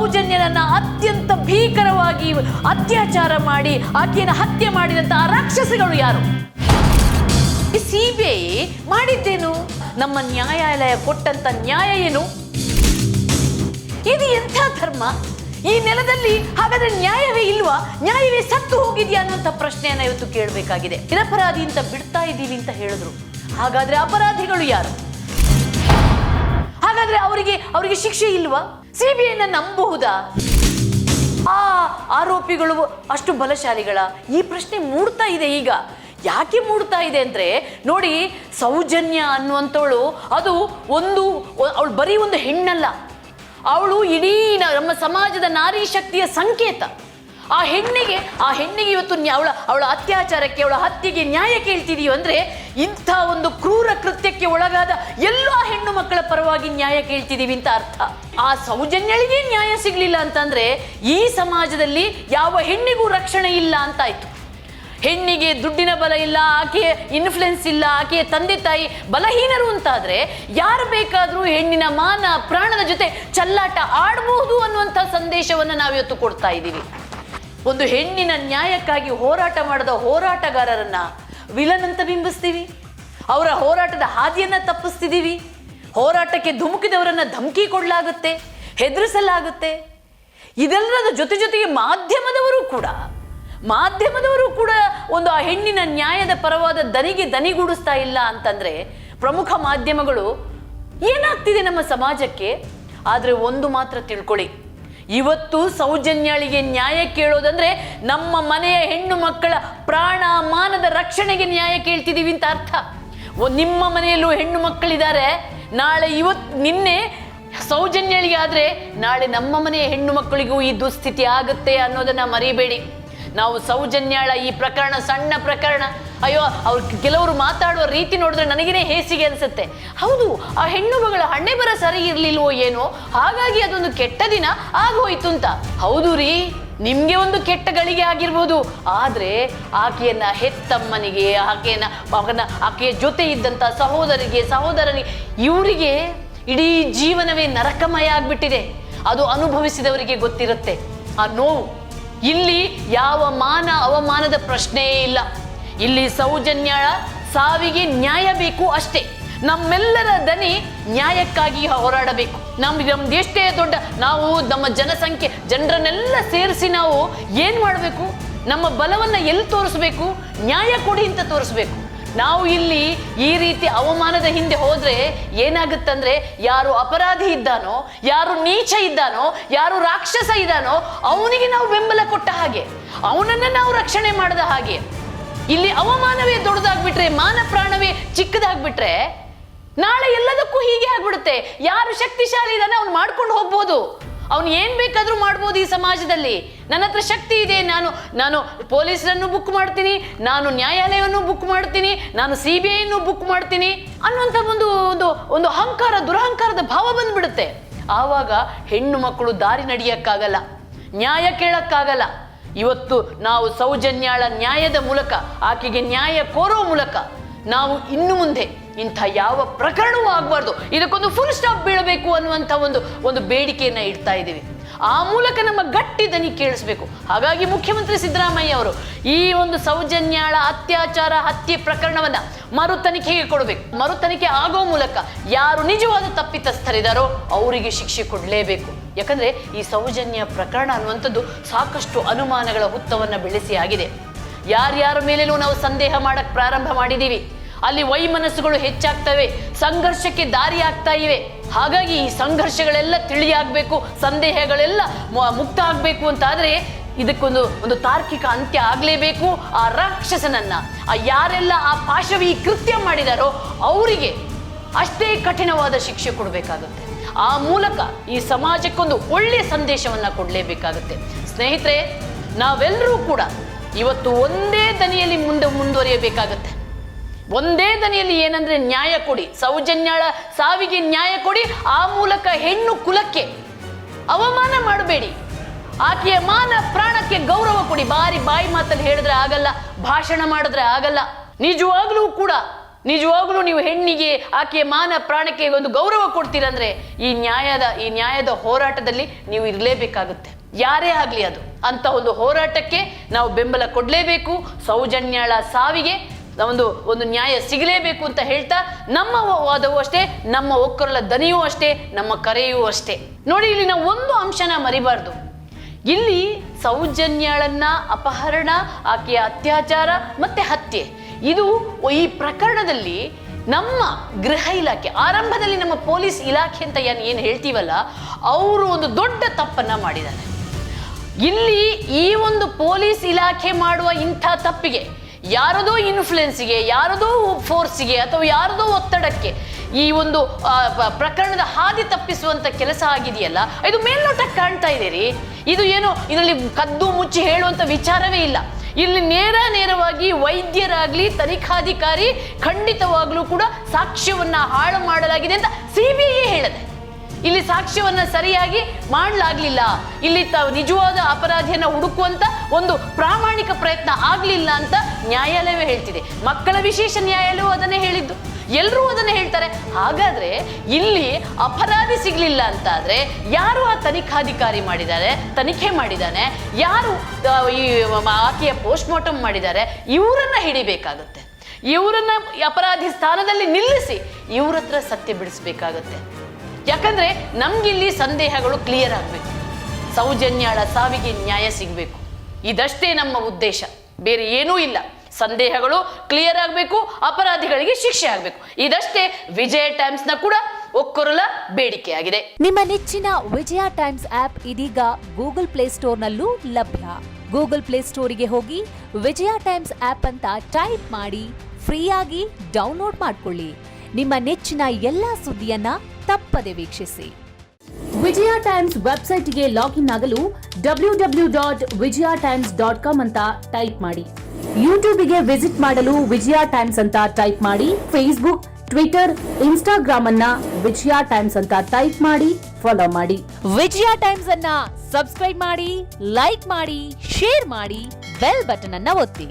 ಸೌಜನ್ಯನನ್ನ ಅತ್ಯಂತ ಭೀಕರವಾಗಿ ಅತ್ಯಾಚಾರ ಮಾಡಿ ಆಕೆಯನ್ನು ಹತ್ಯೆ ಮಾಡಿದಂತ ಆ ರಾಕ್ಷಸಗಳು ಯಾರು? ಸಿಬಿಐ ಮಾಡಿದ್ದೇನು? ನಮ್ಮ ನ್ಯಾಯಾಲಯ ಕೊಟ್ಟಂತ ನ್ಯಾಯ ಏನು? ಇದು ಎಂಥ ಧರ್ಮ? ಈ ನೆಲದಲ್ಲಿ ಹಾಗಾದ್ರೆ ನ್ಯಾಯವೇ ಇಲ್ವಾ? ನ್ಯಾಯವೇ ಸತ್ತು ಹೋಗಿದ್ಯಾ ಅನ್ನುವಂಥ ಪ್ರಶ್ನೆಯನ್ನ ಇವತ್ತು ಕೇಳಬೇಕಾಗಿದೆ. ನಿರಪರಾಧಿ ಅಂತ ಬಿಡ್ತಾ ಇದ್ದೀವಿ ಅಂತ ಹೇಳಿದ್ರು, ಹಾಗಾದ್ರೆ ಅಪರಾಧಿಗಳು ಯಾರು? ಹಾಗಾದ್ರೆ ಅವರಿಗೆ ಶಿಕ್ಷೆ ಇಲ್ವಾ? ಸಿಬಿಐನ ನಂಬಬಹುದಾ? ಆ ಆರೋಪಿಗಳು ಅಷ್ಟು ಬಲಶಾಲಿಗಳ? ಈ ಪ್ರಶ್ನೆ ಮೂಡ್ತಾ ಇದೆ ಈಗ. ಯಾಕೆ ಮೂಡ್ತಾ ಇದೆ ಅಂದ್ರೆ, ನೋಡಿ, ಸೌಜನ್ಯ ಅನ್ನುವಂಥವಳು ಅದು ಅವಳು ಬರೀ ಒಂದು ಹೆಣ್ಣಲ್ಲ, ಅವಳು ಇಡೀ ನಮ್ಮ ಸಮಾಜದ ನಾರಿ ಶಕ್ತಿಯ ಸಂಕೇತ. ಆ ಹೆಣ್ಣಿಗೆ ಇವತ್ತು ಅವಳ ಅತ್ಯಾಚಾರಕ್ಕೆ, ಅವಳ ಹತ್ಯೆಗೆ ನ್ಯಾಯ ಕೇಳ್ತಿದೀವಿ ಅಂದ್ರೆ ಇಂಥ ಒಂದು ಕ್ರೂರ ಕೃತ್ಯಕ್ಕೆ ಒಳಗಾದ ಎಲ್ಲ ಹೆಣ್ಣು ಮಕ್ಕಳ ಪರವಾಗಿ ನ್ಯಾಯ ಕೇಳ್ತಿದೀವಿ ಅಂತ ಅರ್ಥ. ಆ ಸೌಜನ್ಯಳಿಗೆ ನ್ಯಾಯ ಸಿಗ್ಲಿಲ್ಲ ಅಂತಂದ್ರೆ ಈ ಸಮಾಜದಲ್ಲಿ ಯಾವ ಹೆಣ್ಣಿಗೂ ರಕ್ಷಣೆ ಇಲ್ಲ ಅಂತಾಯ್ತು. ಹೆಣ್ಣಿಗೆ ದುಡ್ಡಿನ ಬಲ ಇಲ್ಲ, ಆಕೆಯ ಇನ್ಫ್ಲುಯೆನ್ಸ್ ಇಲ್ಲ, ಆಕೆಯ ತಂದೆ ತಾಯಿ ಬಲಹೀನರು ಅಂತಾದ್ರೆ ಯಾರು ಬೇಕಾದ್ರೂ ಹೆಣ್ಣಿನ ಮಾನ ಪ್ರಾಣದ ಜೊತೆ ಚಲ್ಲಾಟ ಆಡಬಹುದು ಅನ್ನುವಂಥ ಸಂದೇಶವನ್ನು ನಾವಿವತ್ತು ಕೊಡ್ತಾ ಇದ್ದೀವಿ. ಒಂದು ಹೆಣ್ಣಿನ ನ್ಯಾಯಕ್ಕಾಗಿ ಹೋರಾಟ ಮಾಡಿದ ಹೋರಾಟಗಾರರನ್ನ ವಿಲನ್ ಅಂತ ಬಿಂಬಿಸ್ತೀವಿ, ಅವರ ಹೋರಾಟದ ಹಾದಿಯನ್ನ ತಪ್ಪಿಸ್ತಿದ್ದೀವಿ, ಹೋರಾಟಕ್ಕೆ ಧುಮುಕಿದವರನ್ನ ಧಮಕಿ ಕೊಡಲಾಗುತ್ತೆ, ಹೆದರಿಸಲಾಗುತ್ತೆ. ಇದೆಲ್ಲದ ಜೊತೆಗೆ ಮಾಧ್ಯಮದವರು ಕೂಡ ಒಂದು ಆ ಹೆಣ್ಣಿನ ನ್ಯಾಯದ ಪರವಾದ ದನಿಗೂಡಿಸ್ತಾ ಇಲ್ಲ ಅಂತಂದ್ರೆ ಪ್ರಮುಖ ಮಾಧ್ಯಮಗಳು ಏನಾಗ್ತಿದೆ ನಮ್ಮ ಸಮಾಜಕ್ಕೆ? ಆದ್ರೆ ಒಂದು ಮಾತ್ರ ತಿಳ್ಕೊಳ್ಳಿ, ಇವತ್ತು ಸೌಜನ್ಯಳಿಗೆ ನ್ಯಾಯ ಕೇಳೋದಂದ್ರೆ ನಮ್ಮ ಮನೆಯ ಹೆಣ್ಣು ಮಕ್ಕಳ ಪ್ರಾಣ ಮಾನದ ರಕ್ಷಣೆಗೆ ನ್ಯಾಯ ಕೇಳ್ತಿದೀವಿ ಅಂತ ಅರ್ಥ. ನಿಮ್ಮ ಮನೆಯಲ್ಲೂ ಹೆಣ್ಣು ಮಕ್ಕಳಿದ್ದಾರೆ, ನಿನ್ನೆ ಸೌಜನ್ಯಳಿಗೆ ಆದ್ರೆ ನಾಳೆ ನಮ್ಮ ಮನೆಯ ಹೆಣ್ಣು ಮಕ್ಕಳಿಗೂ ಈ ದುಸ್ಥಿತಿ ಆಗುತ್ತೆ ಅನ್ನೋದನ್ನ ಮರಿಬೇಡಿ. ನಾವು ಸೌಜನ್ಯಳ ಈ ಪ್ರಕರಣ ಸಣ್ಣ ಪ್ರಕರಣ, ಅಯ್ಯೋ ಕೆಲವರು ಮಾತಾಡುವ ರೀತಿ ನೋಡಿದ್ರೆ ನನಗೇನೆ ಹೇಸಿಗೆ ಅನ್ಸುತ್ತೆ. ಹೌದು, ಆ ಹೆಣ್ಣು ಮಗಳ ಹಣೆ ಬರ ಸರಿ ಇರ್ಲಿಲ್ವೋ ಏನೋ, ಹಾಗಾಗಿ ಅದೊಂದು ಕೆಟ್ಟ ದಿನ ಆಗೋಯ್ತು ಅಂತ. ಹೌದು ರೀ, ನಿಮ್ಗೆ ಒಂದು ಕೆಟ್ಟ ಗಳಿಗೆ ಆಗಿರ್ಬೋದು, ಆದ್ರೆ ಆಕೆಯನ್ನ ಹೆತ್ತಮ್ಮನಿಗೆ, ಆಕೆಯ ಜೊತೆ ಇದ್ದಂತ ಸಹೋದರನಿಗೆ ಇವರಿಗೆ ಇಡೀ ಜೀವನವೇ ನರಕಮಯ ಆಗ್ಬಿಟ್ಟಿದೆ. ಅದು ಅನುಭವಿಸಿದವರಿಗೆ ಗೊತ್ತಿರುತ್ತೆ ಆ ನೋವು. ಇಲ್ಲಿ ಯಾವ ಮಾನ ಅವಮಾನದ ಪ್ರಶ್ನೆಯೇ ಇಲ್ಲ. ಇಲ್ಲಿ ಸೌಜನ್ಯಳ ಸಾವಿಗೆ ನ್ಯಾಯ ಬೇಕು ಅಷ್ಟೇ. ನಮ್ಮೆಲ್ಲರ ದನಿ ನ್ಯಾಯಕ್ಕಾಗಿ ಹೋರಾಡಬೇಕು. ನಮ್ದು ಎಷ್ಟೇ ದೊಡ್ಡ ನಾವು ನಮ್ಮ ಜನರನ್ನೆಲ್ಲ ಸೇರಿಸಿ ನಾವು ಏನ್ ಮಾಡಬೇಕು? ನಮ್ಮ ಬಲವನ್ನ ಎಲ್ಲಿ ತೋರಿಸ್ಬೇಕು? ನ್ಯಾಯ ಕೊಡಿ ಅಂತ ತೋರಿಸ್ಬೇಕು. ನಾವು ಇಲ್ಲಿ ಈ ರೀತಿ ಅವಮಾನದ ಹಿಂದೆ ಹೋದ್ರೆ ಏನಾಗುತ್ತಂದ್ರೆ, ಯಾರು ಅಪರಾಧಿ ಇದ್ದಾನೋ, ಯಾರು ನೀಚ ಇದ್ದಾನೋ, ಯಾರು ರಾಕ್ಷಸ ಇದ್ದಾನೋ ಅವನಿಗೆ ನಾವು ಬೆಂಬಲ ಕೊಟ್ಟ ಹಾಗೆ, ಅವನನ್ನ ನಾವು ರಕ್ಷಣೆ ಮಾಡದ ಹಾಗೆ. ಇಲ್ಲಿ ಅವಮಾನವೇ ದೊಡ್ಡದಾಗ್ಬಿಟ್ರೆ, ಮಾನ ಪ್ರಾಣವೇ ಚಿಕ್ಕದಾಗ್ಬಿಟ್ರೆ ನಾಳೆ ಎಲ್ಲದಕ್ಕೂ ಹೀಗೆ ಆಗ್ಬಿಡುತ್ತೆ. ಯಾರು ಶಕ್ತಿಶಾಲಿ ಇದ್ದಾನೆ ಅವ್ನು ಮಾಡ್ಕೊಂಡು ಹೋಗ್ಬೋದು, ಅವನು ಏನ್ ಬೇಕಾದ್ರೂ ಮಾಡ್ಬೋದು ಈ ಸಮಾಜದಲ್ಲಿ. ನನ್ನ ಹತ್ರ ಶಕ್ತಿ ಇದೆ, ನಾನು ಪೊಲೀಸರನ್ನು ಬುಕ್ ಮಾಡ್ತೀನಿ, ನಾನು ನ್ಯಾಯಾಲಯವನ್ನು ಬುಕ್ ಮಾಡ್ತೀನಿ, ನಾನು ಸಿಬಿಐಯನ್ನು ಬುಕ್ ಮಾಡ್ತೀನಿ ಅನ್ನುವಂಥ ಒಂದು ದುರಹಂಕಾರದ ಭಾವ ಬಂದ್ಬಿಡುತ್ತೆ. ಆವಾಗ ಹೆಣ್ಣು ಮಕ್ಕಳು ದಾರಿ ನಡೆಯಕ್ಕಾಗಲ್ಲ, ನ್ಯಾಯ ಕೇಳಕ್ಕಾಗಲ್ಲ. ಇವತ್ತು ನಾವು ಸೌಜನ್ಯಳ ನ್ಯಾಯದ ಮೂಲಕ, ಆಕೆಗೆ ನ್ಯಾಯ ಕೋರೋ ಮೂಲಕ ನಾವು ಇನ್ನು ಮುಂದೆ ಇಂಥ ಯಾವ ಪ್ರಕರಣವೂ ಆಗಬಾರ್ದು, ಇದಕ್ಕೊಂದು ಫುಲ್ ಸ್ಟಾಪ್ ಬೀಳಬೇಕು ಅನ್ನುವಂಥ ಒಂದು ಬೇಡಿಕೆಯನ್ನ ಇಡ್ತಾ ಇದ್ದೀವಿ. ಆ ಮೂಲಕ ನಮ್ಮ ಗಟ್ಟಿ ದನಿ ಕೇಳಿಸ್ಬೇಕು. ಹಾಗಾಗಿ ಮುಖ್ಯಮಂತ್ರಿ ಸಿದ್ದರಾಮಯ್ಯ ಅವರು ಈ ಒಂದು ಸೌಜನ್ಯಳ ಅತ್ಯಾಚಾರ ಹತ್ಯೆ ಪ್ರಕರಣವನ್ನ ಮರುತನಿಖೆಗೆ ಕೊಡಬೇಕು. ಮರುತನಿಖೆ ಆಗೋ ಮೂಲಕ ಯಾರು ನಿಜವಾದ ತಪ್ಪಿತಸ್ಥರಿದ್ದಾರೋ ಅವರಿಗೆ ಶಿಕ್ಷೆ ಕೊಡಲೇಬೇಕು. ಯಾಕಂದ್ರೆ ಈ ಸೌಜನ್ಯ ಪ್ರಕರಣ ಅನ್ನುವಂಥದ್ದು ಸಾಕಷ್ಟು ಅನುಮಾನಗಳ ಹುತ್ತವನ್ನ ಬೆಳೆಸಿ ಆಗಿದೆ. ಯಾರ್ಯಾರ ಮೇಲೇನೂ ನಾವು ಸಂದೇಹ ಮಾಡಕ್ ಪ್ರಾರಂಭ ಮಾಡಿದೀವಿ. ಅಲ್ಲಿ ವೈಮನಸ್ಸುಗಳು ಹೆಚ್ಚಾಗ್ತವೆ, ಸಂಘರ್ಷಕ್ಕೆ ದಾರಿ ಆಗ್ತಾ ಇವೆ. ಹಾಗಾಗಿ ಈ ಸಂಘರ್ಷಗಳೆಲ್ಲ ತಿಳಿಯಾಗಬೇಕು, ಸಂದೇಹಗಳೆಲ್ಲ ಮುಕ್ತ ಆಗಬೇಕು ಅಂತಾದ್ರೆ ಇದಕ್ಕೊಂದು ತಾರ್ಕಿಕ ಅಂತ್ಯ ಆಗಲೇಬೇಕು. ಆ ರಾಕ್ಷಸನನ್ನ, ಯಾರೆಲ್ಲ ಆ ಪಾಶವಿ ಕೃತ್ಯ ಮಾಡಿದಾರೋ ಅವರಿಗೆ ಅಷ್ಟೇ ಕಠಿಣವಾದ ಶಿಕ್ಷೆ ಕೊಡಬೇಕಾಗುತ್ತೆ. ಆ ಮೂಲಕ ಈ ಸಮಾಜಕ್ಕೊಂದು ಒಳ್ಳೆಯ ಸಂದೇಶವನ್ನ ಕೊಡಲೇಬೇಕಾಗುತ್ತೆ. ಸ್ನೇಹಿತರೆ, ನಾವೆಲ್ಲರೂ ಕೂಡ ಇವತ್ತು ಒಂದೇ ದನಿಯಲ್ಲಿ ಮುಂದುವರಿಯಬೇಕಾಗತ್ತೆ. ಒಂದೇ ದನಿಯಲ್ಲಿ ಏನಂದ್ರೆ ನ್ಯಾಯ ಕೊಡಿ, ಸೌಜನ್ಯಳ ಸಾವಿಗೆ ನ್ಯಾಯ ಕೊಡಿ. ಆ ಮೂಲಕ ಹೆಣ್ಣು ಕುಲಕ್ಕೆ ಅವಮಾನ ಮಾಡಬೇಡಿ, ಆಕೆಯ ಮಾನ ಪ್ರಾಣಕ್ಕೆ ಗೌರವ ಕೊಡಿ. ಬಾಯಿ ಮಾತಲ್ಲಿ ಹೇಳಿದ್ರೆ ಆಗಲ್ಲ, ಭಾಷಣ ಮಾಡಿದ್ರೆ ಆಗಲ್ಲ. ನಿಜವಾಗ್ಲೂ ಕೂಡ ನಿಜವಾಗ್ಲೂ ನೀವು ಹೆಣ್ಣಿಗೆ ಆಕೆಯ ಮಾನ ಪ್ರಾಣಕ್ಕೆ ಒಂದು ಗೌರವ ಕೊಡ್ತೀರಂದ್ರೆ ಈ ನ್ಯಾಯದ ಹೋರಾಟದಲ್ಲಿ ನೀವು ಇರಲೇಬೇಕಾಗುತ್ತೆ. ಯಾರೇ ಆಗ್ಲಿ ಅದು ಅಂತ ಒಂದು ಹೋರಾಟಕ್ಕೆ ನಾವು ಬೆಂಬಲ ಕೊಡ್ಲೇಬೇಕು. ಸೌಜನ್ಯಾಳ ಸಾವಿಗೆ ಒಂದು ನ್ಯಾಯ ಸಿಗಲೇಬೇಕು ಅಂತ ಹೇಳ್ತಾ, ನಮ್ಮ ವಾದವೂ ಅಷ್ಟೇ, ನಮ್ಮ ಒಕ್ಕರಲ ದನಿಯೂ ಅಷ್ಟೇ, ನಮ್ಮ ಕರೆಯೂ ಅಷ್ಟೇ. ನೋಡಿ, ಇಲ್ಲಿ ನಾವು ಒಂದು ಅಂಶನ ಮರಿಬಾರ್ದು. ಇಲ್ಲಿ ಸೌಜನ್ಯಾಳನ್ನ ಅಪಹರಣ, ಆಕೆಯ ಅತ್ಯಾಚಾರ ಮತ್ತೆ ಹತ್ಯೆ, ಇದು ಈ ಪ್ರಕರಣದಲ್ಲಿ ನಮ್ಮ ಗೃಹ ಇಲಾಖೆ, ಆರಂಭದಲ್ಲಿ ನಮ್ಮ ಪೊಲೀಸ್ ಇಲಾಖೆ ಅಂತ ಏನು ಹೇಳ್ತೀವಲ್ಲ, ಅವರು ಒಂದು ದೊಡ್ಡ ತಪ್ಪನ್ನ ಮಾಡಿದ್ದಾರೆ. ಇಲ್ಲಿ ಈ ಒಂದು ಪೊಲೀಸ್ ಇಲಾಖೆ ಮಾಡುವ ಇಂಥ ತಪ್ಪಿಗೆ, ಯಾರದೋ ಇನ್ಫ್ಲುಯೆನ್ಸ್ಗೆ, ಯಾರದೋ ಫೋರ್ಸ್ಗೆ ಅಥವಾ ಯಾರದೋ ಒತ್ತಡಕ್ಕೆ ಈ ಒಂದು ಪ್ರಕರಣದ ಹಾದಿ ತಪ್ಪಿಸುವಂತ ಕೆಲಸ ಆಗಿದೆಯಲ್ಲ, ಇದು ಮೇಲ್ನೋಟಕ್ಕೆ ಕಾಣ್ತಾ ಇದೆ ರೀ. ಇದು ಏನು ಇದರಲ್ಲಿ ಕದ್ದು ಮುಚ್ಚಿ ಹೇಳುವಂತ ವಿಚಾರವೇ ಇಲ್ಲ. ಇಲ್ಲಿ ನೇರವಾಗಿ ವೈದ್ಯರಾಗ್ಲಿ, ತನಿಖಾಧಿಕಾರಿ ಖಂಡಿತವಾಗ್ಲೂ ಕೂಡ ಸಾಕ್ಷ್ಯವನ್ನ ಹಾಳು ಮಾಡಲಾಗಿದೆ ಅಂತ CBI ಹೇಳದೆ. ಇಲ್ಲಿ ಸಾಕ್ಷ್ಯವನ್ನ ಸರಿಯಾಗಿ ಮಾಡಲಾಗ್ಲಿಲ್ಲ, ಇಲ್ಲಿ ನಿಜವಾದ ಅಪರಾಧಿಯನ್ನ ಹುಡುಕುವಂತ ಒಂದು ಪ್ರಾಮಾಣಿಕ ಪ್ರಯತ್ನ ಆಗ್ಲಿಲ್ಲ ಅಂತ ನ್ಯಾಯಾಲಯವೇ ಹೇಳ್ತಿದೆ. ಮಕ್ಕಳ ವಿಶೇಷ ನ್ಯಾಯಾಲಯವೂ ಅದನ್ನೇ ಹೇಳಿದ್ದು, ಎಲ್ಲರೂ ಅದನ್ನೇ ಹೇಳ್ತಾರೆ. ಹಾಗಾದ್ರೆ ಇಲ್ಲಿ ಅಪರಾಧಿ ಸಿಗ್ಲಿಲ್ಲ ಅಂತ ಆದ್ರೆ ಯಾರು ಆ ತನಿಖಾಧಿಕಾರಿ ತನಿಖೆ ಮಾಡಿದ್ದಾನೆ, ಯಾರು ಈ ಆಕೆಯ ಪೋಸ್ಟ್ ಮಾರ್ಟಮ್ ಮಾಡಿದ್ದಾರೆ, ಇವರನ್ನ ಹಿಡಿಬೇಕಾಗುತ್ತೆ. ಇವರನ್ನ ಅಪರಾಧಿ ಸ್ಥಾನದಲ್ಲಿ ನಿಲ್ಲಿಸಿ ಇವ್ರ ಹತ್ರ ಸತ್ಯ ಬಿಡಿಸ್ಬೇಕಾಗತ್ತೆ. ಯಾಕಂದ್ರೆ ನಮ್ಗಿಲ್ಲಿ ಸಂದೇಹಗಳು ಕ್ಲಿಯರ್ ಆಗ್ಬೇಕು, ಸೌಜನ್ಯಾಳ ಸಾವಿಗೆ ನ್ಯಾಯ ಸಿಗಬೇಕು. ಇದಷ್ಟೇ ನಮ್ಮ ಉದ್ದೇಶ, ಬೇರೆ ಏನೂ ಇಲ್ಲ. ಸಂದೇಹಗಳು ಕ್ಲಿಯರ್ ಆಗಬೇಕು, ಅಪರಾಧಿಗಳಿಗೆ ಶಿಕ್ಷೆ ಆಗಬೇಕು. ಇದಷ್ಟೇ ವಿಜಯ ಟೈಮ್ಸ್ ನ ಕೂಡ ಒಕ್ಕೊರಲ ಬೇಡಿಕೆಯಾಗಿದೆ. ನಿಮ್ಮ ನೆಚ್ಚಿನ ವಿಜಯ ಟೈಮ್ಸ್ ಆಪ್ ಇದೀಗ ಗೂಗಲ್ ಪ್ಲೇಸ್ಟೋರ್ ನಲ್ಲೂ ಲಭ್ಯ. ಗೂಗಲ್ ಪ್ಲೇಸ್ಟೋರಿಗೆ ಹೋಗಿ ವಿಜಯ ಟೈಮ್ಸ್ ಆಪ್ ಅಂತ ಟೈಪ್ ಮಾಡಿ ಫ್ರೀಯಾಗಿ ಡೌನ್ಲೋಡ್ ಮಾಡ್ಕೊಳ್ಳಿ. ನಿಮ್ಮ ನೆಚ್ಚಿನ ಎಲ್ಲಾ ಸುದ್ದಿಯನ್ನ ತಪ್ಪದೆ ವೀಕ್ಷಿಸಿ. ವಿಜಯ ಟೈಮ್ಸ್ ವೆಬ್ಸೈಟ್ಗೆ ಲಾಗಿನ್ ಆಗಲು www.vijayatimes.com ಅಂತ ಟೈಪ್ ಮಾಡಿ. ಯೂಟ್ಯೂಬ್ಗೆ ವಿಸಿಟ್ ಮಾಡಲು ವಿಜಯ ಟೈಮ್ಸ್ ಅಂತ ಟೈಪ್ ಮಾಡಿ. ಫೇಸ್ಬುಕ್, ಟ್ವಿಟರ್, ಇನ್ಸ್ಟಾಗ್ರಾಮ್ ಅನ್ನ ವಿಜಯ ಟೈಮ್ಸ್ ಅಂತ ಟೈಪ್ ಮಾಡಿ, ಫಾಲೋ ಮಾಡಿ. ವಿಜಯ ಟೈಮ್ಸ್ ಅನ್ನ ಸಬ್ಸ್ಕ್ರೈಬ್ ಮಾಡಿ, ಲೈಕ್ ಮಾಡಿ, ಶೇರ್ ಮಾಡಿ, ಬೆಲ್ ಬಟನ್ ಅನ್ನ ಒತ್ತಿ.